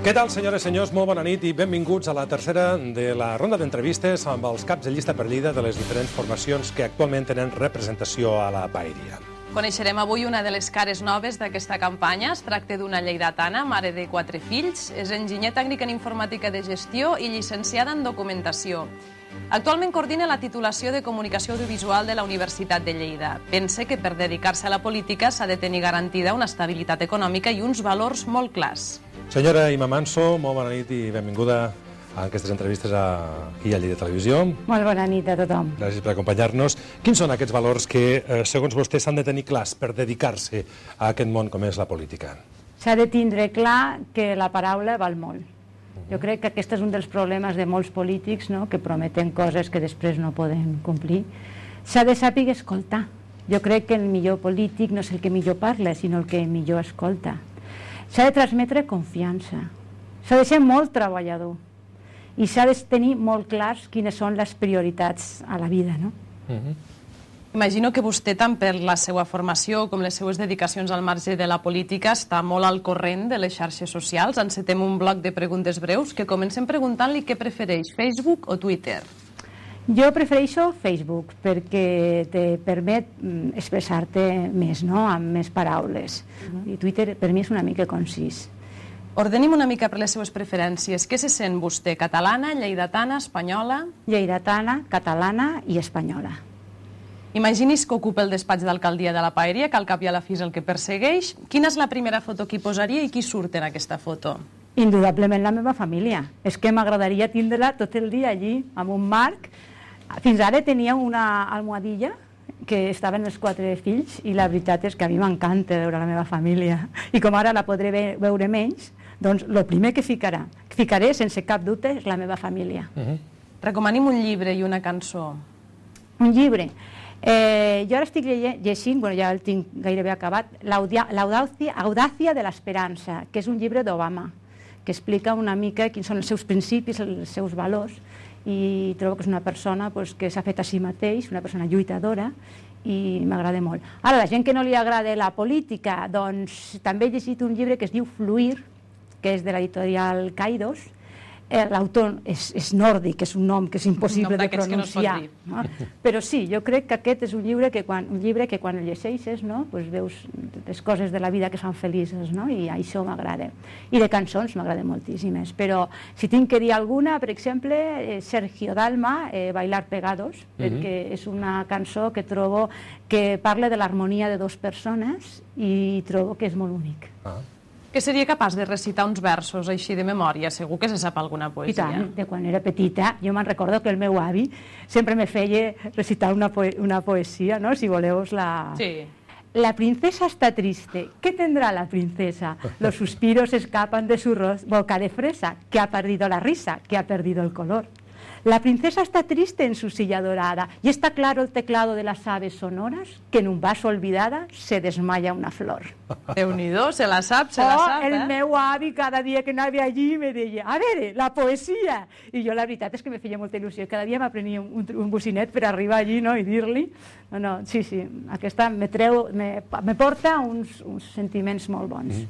Què tal, senyores i senyors? Molt bona nit i benvinguts a la tercera de la ronda d'entrevistes amb els caps de llista per Lleida de les diferents formacions que actualment tenen representació a la paeria. Coneixerem avui una de les cares noves d'aquesta campanya. Es tracta d'una lleidatana, mare de 4 fills, és enginyer tècnic en informàtica de gestió i llicenciada en documentació. Actualment coordina la titulació de Comunicació Audiovisual de la Universitat de Lleida. Pensa que per dedicar-se a la política s'ha de tenir garantida una estabilitat econòmica i uns valors molt clars. Senyora Ima Manso, molt bona nit i benvinguda a aquestes entrevistes aquí a Lleida Televisió. Molt bona nit a tothom. Gràcies per acompanyar-nos. Quins són aquests valors que, segons vostè, s'han de tenir clars per dedicar-se a aquest món com és la política? S'ha de tindre clar que la paraula val molt. Jo crec que aquest és un dels problemes de molts polítics, que prometen coses que després no poden complir. S'ha de saber escoltar. Jo crec que el millor polític no és el que millor parla, sinó el que millor escolta. S'ha de transmetre confiança. S'ha de ser molt treballador. I s'ha de tenir molt clars quines són les prioritats a la vida, no? Imagino que vostè, tant per la seva formació com les seues dedicacions al marge de la política, està molt al corrent de les xarxes socials. Encetem un bloc de preguntes breus que comencem preguntant-li què prefereix, Facebook o Twitter? Jo prefereixo Facebook perquè te permet expressar-te més, amb més paraules. I Twitter per mi és una mica concís. Ordenim una mica per les seves preferències. Què se sent vostè? Catalana, lleidatana, espanyola? Lleidatana, catalana i espanyola. Imagini's que ocupa el despatx d'alcaldia de la Paeria, que al cap i a la fi és el que persegueix. Quina és la primera foto que hi posaria i qui surt en aquesta foto? Indudablement la meva família. És que m'agradaria tindre-la tot el dia allí, amb un marc. Fins ara tenia una almohadilla que estaven els 4 fills i la veritat és que a mi m'encanta veure la meva família. I com ara la podré veure menys, doncs el primer que ficaré sense cap dubte és la meva família. Recomani'm un llibre i una cançó. Un llibre. Jo ara estic llegint, ja el tinc gairebé acabat, L'Audàcia de l'Esperança, que és un llibre d'Obama, que explica una mica quins són els seus principis, els seus valors, i trobo que és una persona que s'ha fet a si mateix, una persona lluitadora, i m'agrada molt. Ara, la gent que no li agrada la política, doncs també he llegit un llibre que es diu Fluir, que és de l'editorial Kairos. L'autor és nòrdic, és un nom que és impossible de pronunciar. Però sí, jo crec que aquest és un llibre que quan el llegeixes veus les coses de la vida que fan felices, i això m'agrada. I de cançons m'agraden moltíssimes, però si tinc que dir alguna, per exemple, Sergio Dalma, Bailar Pegados, perquè és una cançó que trobo que parla de l'harmonia de 2 persones i trobo que és molt únic. Que seria capaç de recitar uns versos així de memòria? Segur que se sap alguna poesia. I tant, de quan era petita. Jo me'n recordo que el meu avi sempre me feia recitar una poesia, si voleu la... Sí. La princesa está triste. ¿Qué tendrá la princesa? Los suspiros escapan de su boca de fresa, que ha perdido la risa, que ha perdido el color. La princesa está triste en su silla dorada y está claro el teclado de las aves sonoras que en un vaso olvidada se desmaya una flor. Déu-n'hi-do, se la sap, El meu avi cada dia que anava allí me deia, a veure, la poesia. I jo la veritat és que me feia molta il·lusió. Cada dia m'aprenia un bocinet per arribar allí i dir-li. Sí, aquesta me porta uns sentiments molt bons.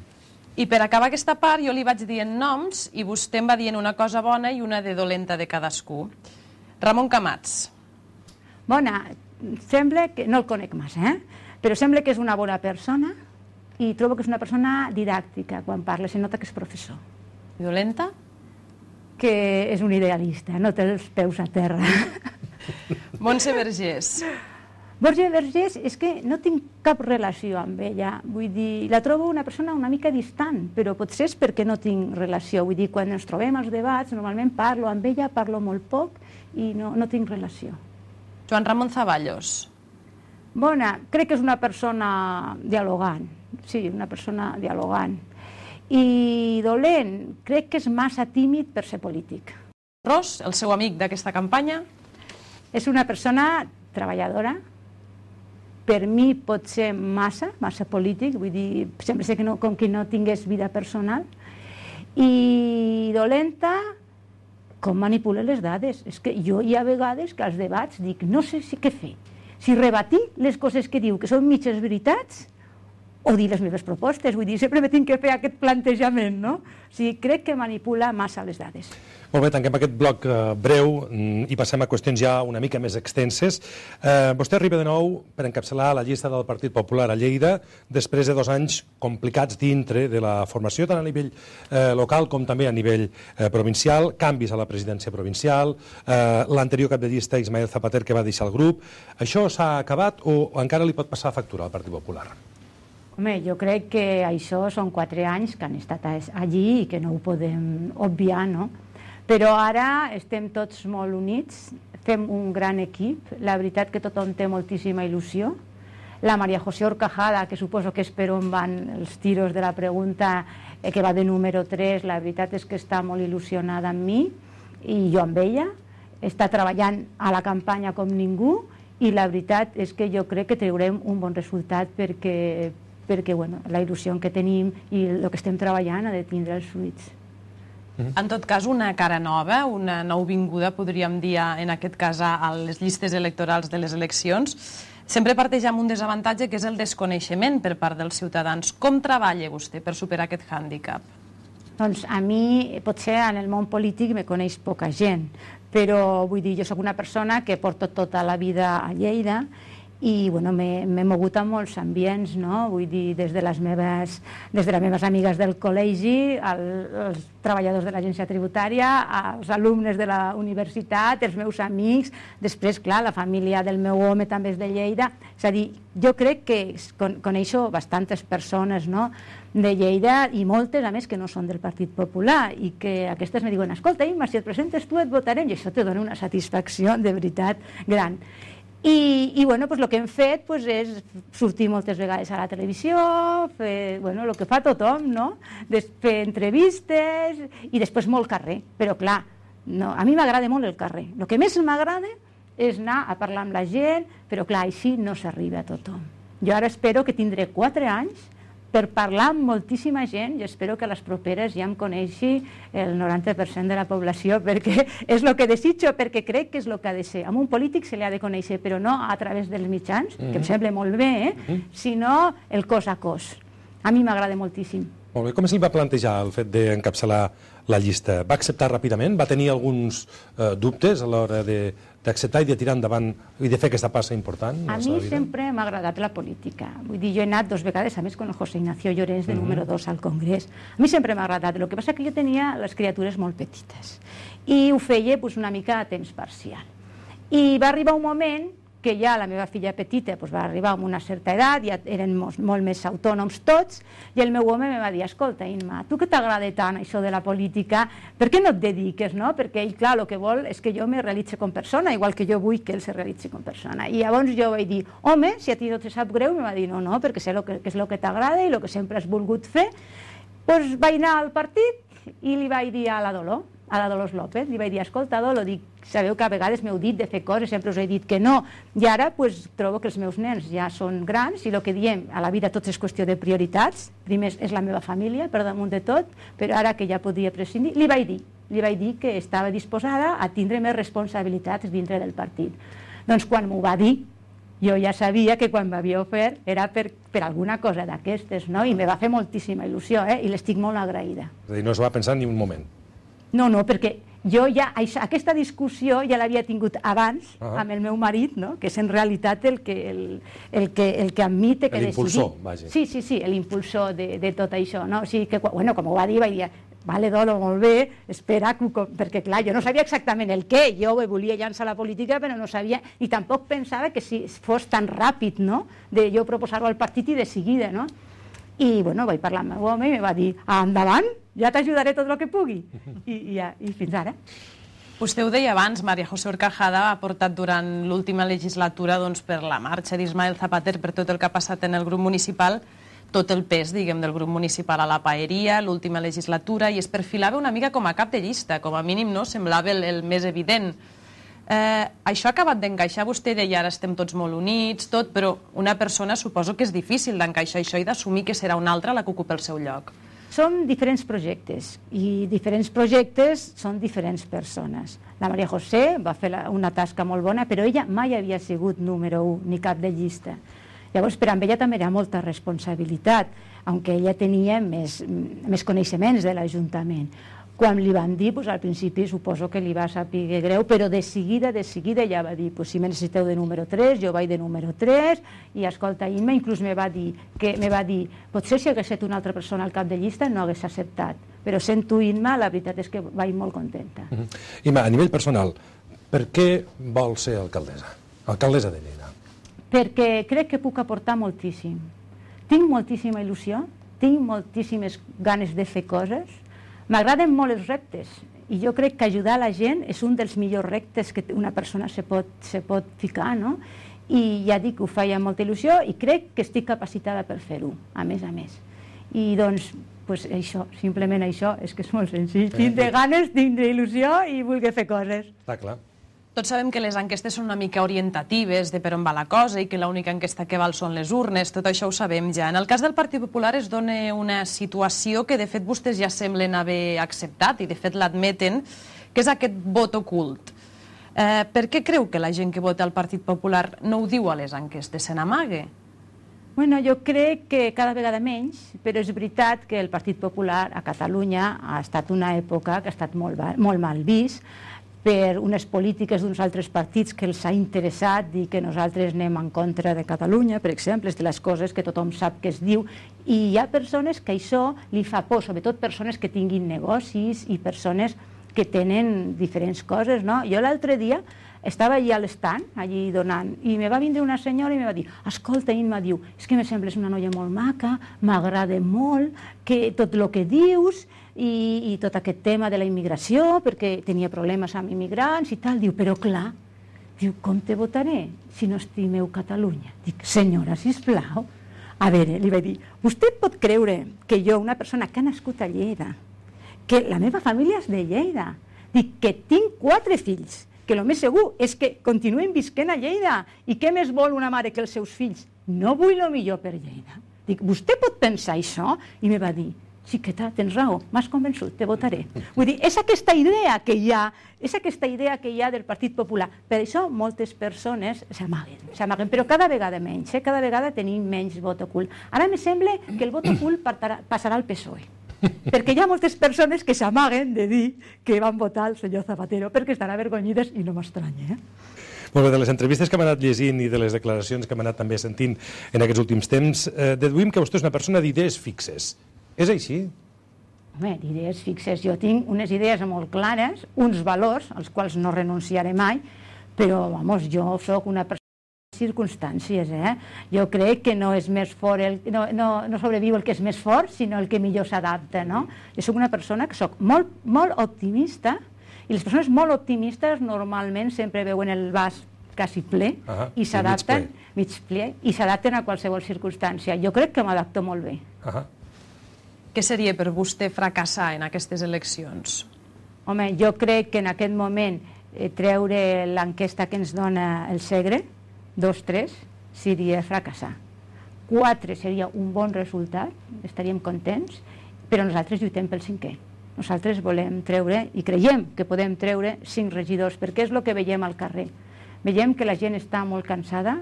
I per acabar aquesta part jo li vaig dient noms i vostè em va dient una cosa bona i una de dolenta de cadascú. Ramon Camats. Bona, sembla que no el conec massa, però sembla que és una bona persona i trobo que és una persona didàctica quan parla, se nota que és professor. I dolenta? Que és un idealista, no té els peus a terra. Montse Vergés. Borja Vergés és que no tinc cap relació amb ella, vull dir, la trobo una persona una mica distant, però potser és perquè no tinc relació, vull dir, quan ens trobem als debats, normalment parlo amb ella, parlo molt poc i no tinc relació. Joan Ramon Zaballos. Bona, crec que és una persona dialogant, sí, una persona dialogant. I dolent, crec que és massa tímid per ser polític. Ros, el seu amic d'aquesta campanya. És una persona treballadora, per mi pot ser massa polític, vull dir, sembla ser que com que no tingués vida personal, i dolenta com manipula les dades. És que jo hi ha vegades que als debats dic, no sé què fer, si rebatir les coses que diu que són mitges veritats o dir les meves propostes, vull dir, sempre me tinc que fer aquest plantejament, no? O sigui, crec que manipula massa les dades. Molt bé, tanquem aquest bloc breu i passem a qüestions ja una mica més extenses. Vostè arriba de nou per encapçalar la llista del Partit Popular a Lleida després de 2 anys complicats dintre de la formació, tant a nivell local com també a nivell provincial, canvis a la presidència provincial, l'anterior cap de llista, Ismael Zapater, que va deixar el grup. Això s'ha acabat o encara li pot passar factura al Partit Popular? Home, jo crec que això són 4 anys que han estat allí i que no ho podem obviar, no? Però ara estem tots molt units, fem un gran equip, la veritat que tothom té moltíssima il·lusió. La María José Horcajada, que suposo que és per on van els tiros de la pregunta, que va de número 3, la veritat és que està molt il·lusionada amb mi i jo amb ella. Està treballant a la campanya com ningú i la veritat és que jo crec que traurem un bon resultat perquè la il·lusió que tenim i el que estem treballant ha de tindre els fruits. En tot cas, una cara nova, una nouvinguda, podríem dir, en aquest cas, a les llistes electorals de les eleccions, sempre parteix amb un desavantatge que és el desconeixement per part dels ciutadans. Com treballa vostè per superar aquest hàndicap? Doncs a mi, potser en el món polític me coneix poca gent, però vull dir, jo sóc una persona que porto tota la vida a Lleida i m'he mogut a molts ambients, no? Vull dir, des de les meves amigues del col·legi, als treballadors de l'agència tributària, als alumnes de la universitat, els meus amics, després, clar, la família del meu home també és de Lleida. És a dir, jo crec que coneixo bastantes persones, no?, de Lleida i moltes, a més, que no són del Partit Popular i que aquestes me diuen, escolta, Imma, si et presentes tu et votarem, i això te dona una satisfacció de veritat gran. I el que hem fet és sortir moltes vegades a la televisió, fer el que fa tothom, fer entrevistes i després molt carrer. Però clar, a mi m'agrada molt el carrer. El que més m'agrada és anar a parlar amb la gent, però clar, així no s'arriba a tothom. Jo ara espero que tindré 4 anys per parlar amb moltíssima gent i espero que a les properes ja em coneixi el 90% de la població, perquè és el que desitjo, perquè crec que és el que ha de ser. A un polític se li ha de conèixer, però no a través dels mitjans, que em sembla molt bé, sinó el cos a cos. A mi m'agrada moltíssim. Molt bé. Com se'l va plantejar el fet d'encapçalar la llista? Va acceptar ràpidament? Va tenir alguns dubtes a l'hora d'acceptar i de tirar endavant i de fer aquesta passa important? A mi sempre m'ha agradat la política. Vull dir, jo he anat 2 vegades, a més, con el José Ignacio Llorens, de número 2 al Congrés. A mi sempre m'ha agradat. El que passa és que jo tenia les criatures molt petites i ho feia una mica a temps parcial. I va arribar un moment que ja la meva filla petita va arribar a una certa edat, ja eren molt més autònoms tots, i el meu home me va dir, escolta, Imma, tu que t'agrada tant això de la política, per què no et dediques, no? Perquè ell, clar, el que vol és que jo me realitzi com persona, igual que jo vull que ell se realitzi com persona. I llavors jo vaig dir, home, si a ti no te sap greu, me va dir, no, perquè sé que és el que t'agrada i el que sempre has volgut fer. Doncs vaig anar al partit i li vaig dir a la Dolors López, li vaig dir, escolta, Dolo, sabeu que a vegades m'heu dit de fer coses, sempre us he dit que no, i ara trobo que els meus nens ja són grans i el que diem, a la vida tot és qüestió de prioritats, primer és la meva família, per damunt de tot, però ara que ja podia prescindir, li vaig dir que estava disposada a tindre més responsabilitats dintre del partit. Doncs quan m'ho va dir, jo ja sabia que quan m'havia ofert era per alguna cosa d'aquestes, no? I me va fer moltíssima il·lusió, i l'estic molt agraïda. És a dir, no es va pensar ni un moment. No, perquè jo ja, aquesta discussió ja l'havia tingut abans amb el meu marit, que és en realitat el que amb mi té que decidir. L'impulsor, vaja. Sí, l'impulsor de tot això. O sigui que, com ho va dir, vaig dir, vale, Dolo, molt bé, espera, perquè clar, jo no sabia exactament el què, jo volia llançar la política, però no sabia, i tampoc pensava que si fos tan ràpid, de jo proposar-ho al partit i de seguida, no? I vaig parlar amb el meu home i em va dir, endavant, ja t'ajudaré tot el que pugui. I fins ara. Vostè ho deia abans, María José Horcajada ha portat durant l'última legislatura per la marxa d'Ismael Zapater, per tot el que ha passat en el grup municipal, tot el pes, diguem, del grup municipal a la paeria, l'última legislatura, i es perfilava una mica com a cap de llista, com a mínim semblava el més evident. Això ha acabat d'encaixar, vostè deia, ara estem tots molt units, però una persona suposo que és difícil d'encaixar això i d'assumir que serà una altra la que ocupa el seu lloc. Són diferents projectes i diferents projectes són diferents persones. La María José va fer una tasca molt bona, però ella mai havia sigut número 1 ni cap de llista. Llavors, per amb ella també era molta responsabilitat, aunque ella tenia més coneixements de l'Ajuntament. Quan li van dir, al principi suposo que li va saber greu, però de seguida ja va dir, si me necessiteu de número 3, jo vaig de número 3, i escolta, Imma inclús me va dir, potser si hagués estat una altra persona al cap de llista no hagués acceptat, però sent tu, Imma, la veritat és que vaig molt contenta. Imma, a nivell personal, per què vol ser alcaldessa de Lleida? Perquè crec que puc aportar moltíssim. Tinc moltíssima il·lusió, tinc moltíssimes ganes de fer coses. M'agraden molt els reptes i jo crec que ajudar la gent és un dels millors reptes que una persona se pot ficar, no? I ja dic, ho faig amb molta il·lusió i crec que estic capacitada per fer-ho, a més a més. I doncs, això, simplement això, és que és molt senzill. Tinc de ganes, tinc d'il·lusió i vull fer coses. Està clar. Tots sabem que les enquestes són una mica orientatives de per on va la cosa i que l'única enquesta que val són les urnes, tot això ho sabem ja. En el cas del Partit Popular es dona una situació que de fet vostès ja semblen haver acceptat i de fet l'admeten, que és aquest vot ocult. Per què creu que la gent que vota al Partit Popular no ho diu a les enquestes, se n'amague? Bueno, jo crec que cada vegada menys, però és veritat que el Partit Popular a Catalunya ha estat una època que ha estat molt mal vist, per unes polítiques d'uns altres partits que els ha interessat dir que nosaltres anem en contra de Catalunya, per exemple, és de les coses que tothom sap que es diu, i hi ha persones que això li fa por, sobretot persones que tinguin negocis i persones que tenen diferents coses, no? Jo l'altre dia estava allí a l'estand, allí donant, i me va vindre una senyora i me va dir, escolta, Imma, diu, és que me sembles una noia molt maca, m'agrada molt, que tot el que dius, i tot aquest tema de la immigració, perquè tenia problemes amb immigrants i tal, diu, però clar, diu, com te votaré si no estimeu Catalunya? Dic, senyora, sisplau, a veure, li vaig dir, vostè pot creure que jo, una persona que ha nascut a Lleida, que la meva família és de Lleida, dic que tinc 4 fills, que el més segur és que continuen visquent a Lleida, i què més vol una mare que els seus fills? No vull el millor per Lleida. Dic, vostè pot pensar això? I me va dir, xiqueta, tens raó, m'has convençut, te votaré. Vull dir, és aquesta idea que hi ha del Partit Popular. Per això moltes persones s'amaguen, però cada vegada menys, cada vegada tenim menys vot ocult. Ara me sembla que el vot ocult passarà al PSOE, perquè hi ha moltes persones que s'amaguen de dir que van votar el senyor Zapatero, perquè estan avergonyides i no m'estranya. Molt bé, de les entrevistes que hem anat llegint i de les declaracions que hem anat també sentint en aquests últims temps, deduïm que vostè és una persona d'idees fixes. És així? Home, idees fixes. Jo tinc unes idees molt clares, uns valors als quals no renunciaré mai, però, vamos, jo sóc una persona de circumstàncies, Jo crec que no és més fort, no sobreviu el que és més fort, sinó el que millor s'adapta, no? Jo sóc una persona que sóc molt optimista, i les persones molt optimistes normalment sempre veuen el vas quasi ple i s'adapten, mig ple, i s'adapten a qualsevol circumstància. Jo crec que m'adapto molt bé. Què seria per vostè fracassar en aquestes eleccions? Home, jo crec que en aquest moment treure l'enquesta que ens dona el Segre, 2-3, seria fracassar. 4 seria un bon resultat, estaríem contents, però nosaltres lluitem pel 5è. Nosaltres volem treure, i creiem que podem treure 5 regidors, perquè és el que veiem al carrer. Veiem que la gent està molt cansada,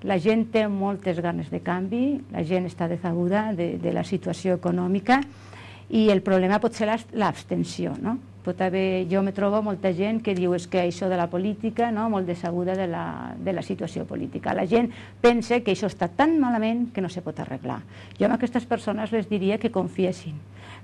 la gent té moltes ganes de canvi, la gent està decebuda de la situació econòmica i el problema pot ser l'abstenció, no? Jo me trobo molta gent que diu que això de la política, molt decebuda de la situació política. La gent pensa que això està tan malament que no se pot arreglar. Jo a aquestes persones les diria que confiessin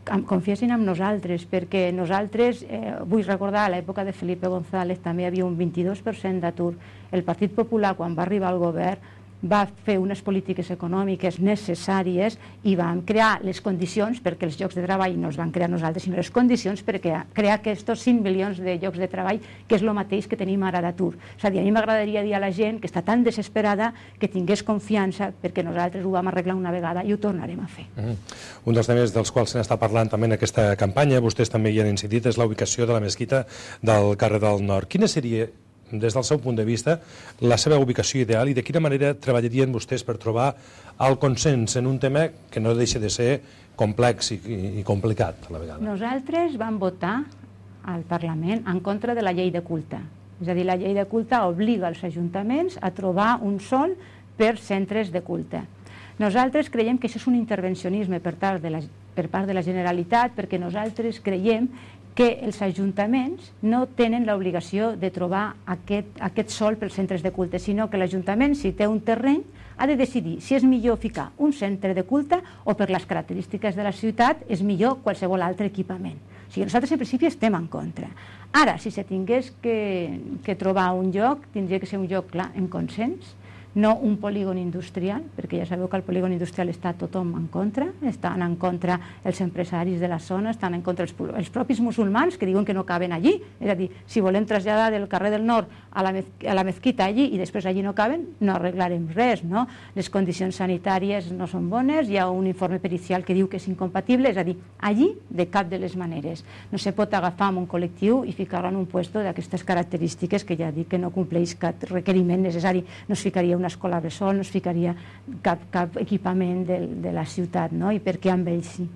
en nosaltres, perquè nosaltres, vull recordar, a l'època de Felipe González també hi havia un 22% d'atur. El Partit Popular, quan va arribar al govern, va fer unes polítiques econòmiques necessàries i vam crear les condicions, perquè els llocs de treball no els van crear nosaltres, sinó les condicions per crear aquests 5 milions de llocs de treball, que és el mateix que tenim ara d'atur. És a dir, a mi m'agradaria dir a la gent que està tan desesperada que tingués confiança, perquè nosaltres ho vam arreglar una vegada i ho tornarem a fer. Un dels temes dels quals se n'està parlant també en aquesta campanya, vostès també hi han incidit, és la ubicació de la mesquita del carrer del Nord. Quina seria, des del seu punt de vista, la seva ubicació ideal i de quina manera treballarien vostès per trobar el consens en un tema que no deixa de ser complex i complicat a la vegada? Nosaltres vam votar al Parlament en contra de la llei de culte. És a dir, la llei de culte obliga els ajuntaments a trobar un sòl per centres de culte. Nosaltres creiem que això és un intervencionisme per part de la Generalitat, perquè nosaltres creiem que els ajuntaments no tenen l'obligació de trobar aquest sòl pels centres de culte, sinó que l'Ajuntament, si té un terreny, ha de decidir si és millor ficar un centre de culte o per les característiques de la ciutat és millor qualsevol altre equipament. O sigui, nosaltres en principi estem en contra. Ara, si se tingués que trobar un lloc, tindria que ser un lloc clar en consens, no un polígon industrial, perquè ja sabeu que el polígon industrial està tothom en contra, estan en contra els empresaris de la zona, estan en contra els propis musulmans que diuen que no caben allí, és a dir, si volem traslladar del carrer del Nord a la mesquita allí i després allí no caben, no arreglarem res, no? Les condicions sanitàries no són bones, hi ha un informe pericial que diu que és incompatible, és a dir, allí de cap de les maneres. No se pot agafar amb un col·lectiu i ficar-lo en un puesto d'aquestes característiques que ja dic que no compleix cap requeriment necessari, no es ficaria una escola bressol, no es ficaria cap equipament de la ciutat, no? I per què amb ells sí?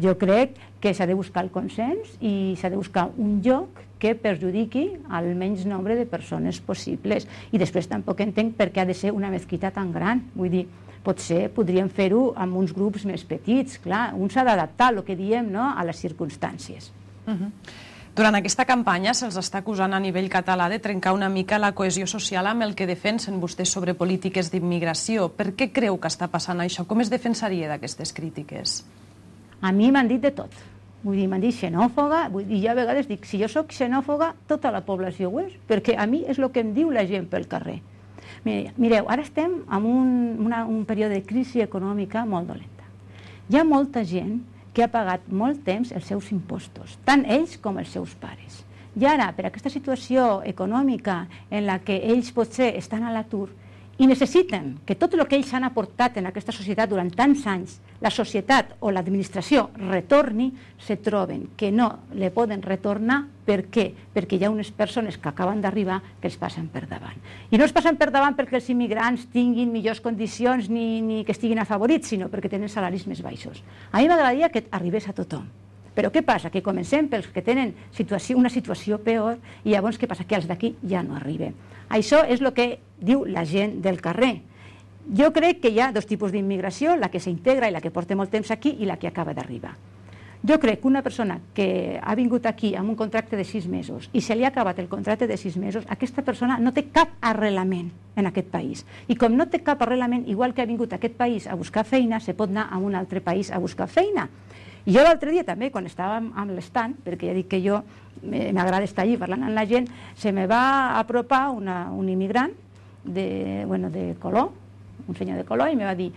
Jo crec que s'ha de buscar el consens i s'ha de buscar un lloc que perjudiqui al menys nombre de persones possibles. I després tampoc entenc per què ha de ser una mesquita tan gran. Vull dir, potser podríem fer-ho amb uns grups més petits, clar, un s'ha d'adaptar, el que diem, no?, a les circumstàncies. Durant aquesta campanya se'ls està acusant a nivell català de trencar una mica la cohesió social amb el que defensen vostès sobre polítiques d'immigració. Per què creu que està passant això? Com es defensaria d'aquestes crítiques? A mi m'han dit de tot. Vull dir, m'han dit xenòfoga, i jo a vegades dic, si jo soc xenòfoga, tota la població ho és, perquè a mi és el que em diu la gent pel carrer. Mireu, ara estem en un període de crisi econòmica molt dolenta. Hi ha molta gent que ha pagat molt temps els seus impostos, tant ells com els seus pares. I ara, per aquesta situació econòmica en la que ells potser estan a l'atur i necessiten que tot el que ells han aportat en aquesta societat durant tants anys, la societat o l'administració retorni, se troben que no le poden retornar. Per què? Perquè hi ha unes persones que acaben d'arribar que els passen per davant. I no els passen per davant perquè els immigrants tinguin millors condicions ni que estiguin afavorits, sinó perquè tenen salaris més baixos. A mi m'agradaria que arribés a tothom. Però què passa? Que comencem pels que tenen una situació peor i llavors què passa? Que els d'aquí ja no arriben. Això és el que diu la gent del carrer. Jo crec que hi ha dos tipus d'immigració, la que s'integra i la que porta molt temps aquí i la que acaba d'arribar. Jo crec que una persona que ha vingut aquí amb un contracte de 6 mesos i se li ha acabat el contracte de 6 mesos, aquesta persona no té cap arrelament en aquest país. I com no té cap arrelament, igual que ha vingut a aquest país a buscar feina, se pot anar a un altre país a buscar feina. I jo l'altre dia també, quan estàvem amb l'estand, perquè ja dic que jo m'agrada estar allí parlant amb la gent, se me va apropar un immigrant de color, un senyor de color, i me va dir,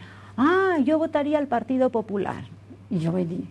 jo votaria al Partido Popular. I jo vaig dir,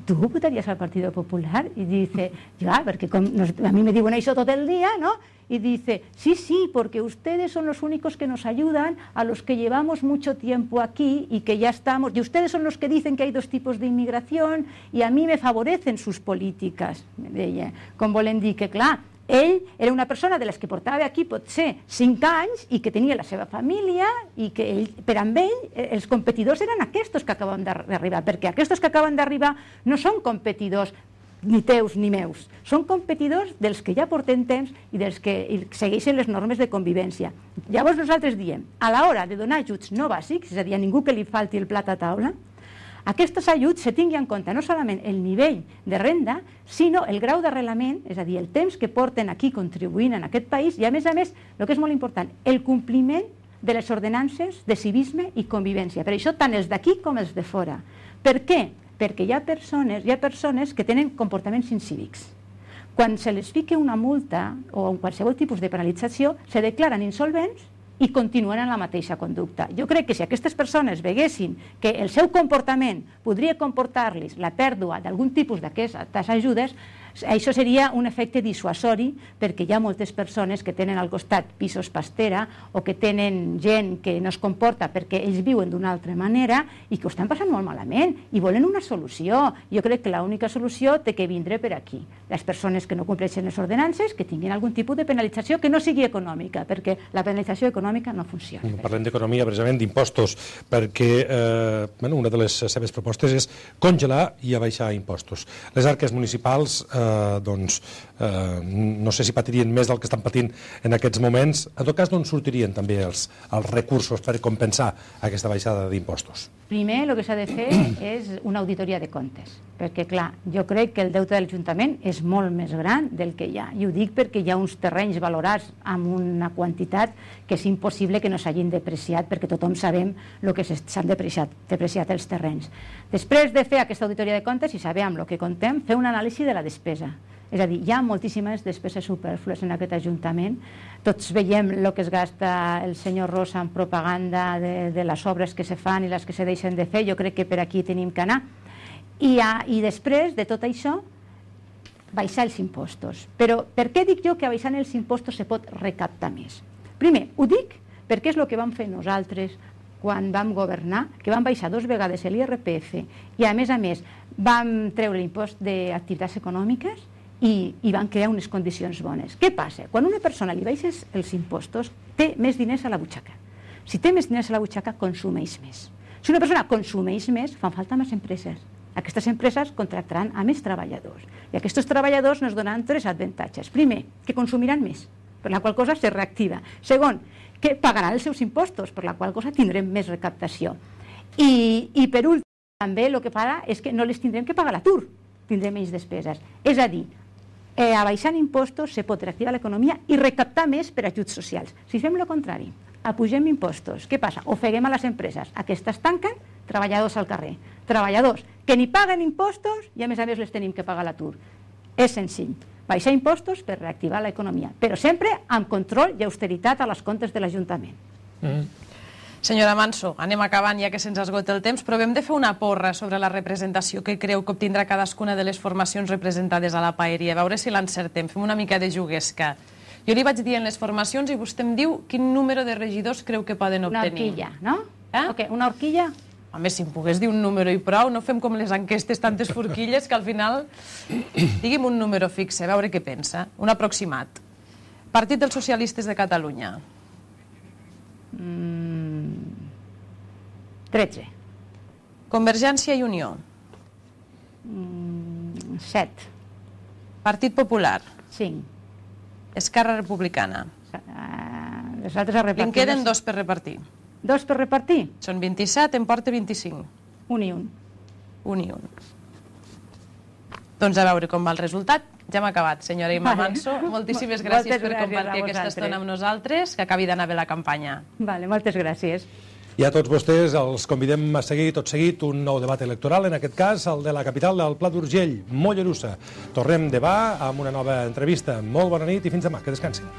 ¿tú votarías al Partido Popular? Y dice, ya, porque a mí me diuen això tot el día, ¿no? Y dice, sí, porque ustedes son los únicos que nos ayudan a los que llevamos mucho tiempo aquí y que ya estamos, y ustedes son los que dicen que hay 2 tipos de inmigración y a mí me favorecen sus políticas. Deia, com volen dir que, clar, ell era una persona de les que portava aquí potser 5 anys i que tenia la seva família i que per amb ell els competidors eren aquests que acaben d'arribar, perquè aquests que acaben d'arribar no són competidors ni teus ni meus, són competidors dels que ja porten temps i dels que segueixen les normes de convivència. Llavors nosaltres diem, a l'hora de donar ajuts no bàsics, és a dir, a ningú que li falti el plat a taula, aquests ajuts se tingui en compte no solament el nivell de renda, sinó el grau d'arrelament, és a dir, el temps que porten aquí contribuint en aquest país i, a més, el que és molt important, el compliment de les ordenances de civisme i convivència. Per això, tant els d'aquí com els de fora. Per què? Perquè hi ha persones que tenen comportaments incívics. Quan se les fica una multa o qualsevol tipus de penalització, se declaren insolvents i continuen en la mateixa conducta. Jo crec que si aquestes persones veguessin que el seu comportament podria comportar-los la pèrdua d'algun tipus d'aquestes ajudes, això seria un efecte dissuasori, perquè hi ha moltes persones que tenen al costat pisos pastera o que tenen gent que no es comporta perquè ells viuen d'una altra manera i que ho estan passant molt malament i volen una solució. Jo crec que l'única solució té que vindre per aquí. Les persones que no compleixen les ordenances, que tinguin algun tipus de penalització que no sigui econòmica, perquè la penalització econòmica no funciona. Parlem d'economia, precisament d'impostos, perquè una de les seves propostes és congelar i abaixar impostos. Les arques municipals no sé si patirien més del que estan patint en aquests moments. En tot cas, d'on sortirien també els recursos per compensar aquesta baixada d'impostos? Primer, el que s'ha de fer és una auditoria de comptes, perquè, clar, jo crec que el deute de l'Ajuntament és molt més gran del que hi ha. I ho dic perquè hi ha uns terrenys valorats amb una quantitat que és impossible que no s'hagin depreciat, perquè tothom sabem el que s'han depreciat els terrenys. Després de fer aquesta auditoria de comptes, i saber amb el que comptem, fer una anàlisi de la despesa. És a dir, hi ha moltíssimes despeses superflues en aquest Ajuntament. Tots veiem el que es gasta el senyor Rosa en propaganda de les obres que se fan i les que se deixen de fer. Jo crec que per aquí tenim que anar. I després de tot això, baixar els impostos. Però per què dic jo que baixant els impostos se pot recaptar més? Primer, ho dic perquè és el que vam fer nosaltres quan vam governar, que vam baixar 2 vegades l'IRPF i, a més, vam treure l'impost d'activitats econòmiques i van crear unes condicions bones. Què passa? Quan una persona li baixes els impostos, té més diners a la butxaca. Si té més diners a la butxaca, consumeix més. Si una persona consumeix més, fan falta més empreses. Aquestes empreses contractaran a més treballadors. I aquests treballadors ens donaran 3 avantatges. Primer, que consumiran més, per la qual cosa se reactiva. Segon, que pagaran els seus impostos, per la qual cosa tindrem més recaptació. I per últim, també el que farà és que no les tindrem que pagar l'atur, tindrem menys despeses. És a dir, abaixant impostos se pot reactivar l'economia i recaptar més per ajuts socials. Si fem el contrari, apugem impostos, què passa? Ofeguem a les empreses. Aquestes tanquen, treballadors al carrer. Treballadors que ni paguen impostos i a més les tenim que pagar l'atur. És senzill. Baixar impostos per reactivar l'economia, però sempre amb control i austeritat a les comptes de l'Ajuntament. Senyora Manso, anem acabant ja que se'ns esgota el temps, però hem de fer una porra sobre la representació que creu que obtindrà cadascuna de les formacions representades a la paeria, a veure si l'encertem, fem una mica de juguesca. Jo li vaig dir en les formacions i vostè em diu quin número de regidors creu que poden obtenir. Una horquilla, no? Una horquilla? Home, si em pogués dir un número i prou, no fem com les enquestes, tantes forquilles, que al final... Digui'm un número fixe, a veure què pensa. Un aproximat. Partit dels Socialistes de Catalunya. 13. Convergència i Unió. 7. Partit Popular. 5. Esquerra Republicana. Les altres a repartir. En queden 2 per repartir. 2 per repartir? Són 27, en porta 25. 1 i 1. 1 i 1. Doncs a veure com va el resultat. Ja hem acabat, senyora Imma Manso. Moltíssimes gràcies per compartir aquesta estona amb nosaltres. Que acabi d'anar bé la campanya. Moltes gràcies. I a tots vostès els convidem a seguir tot seguit un nou debat electoral, en aquest cas el de la capital del Pla d'Urgell, Mollerussa. Tornem demà amb una nova entrevista. Molt bona nit i fins demà. Que descansin.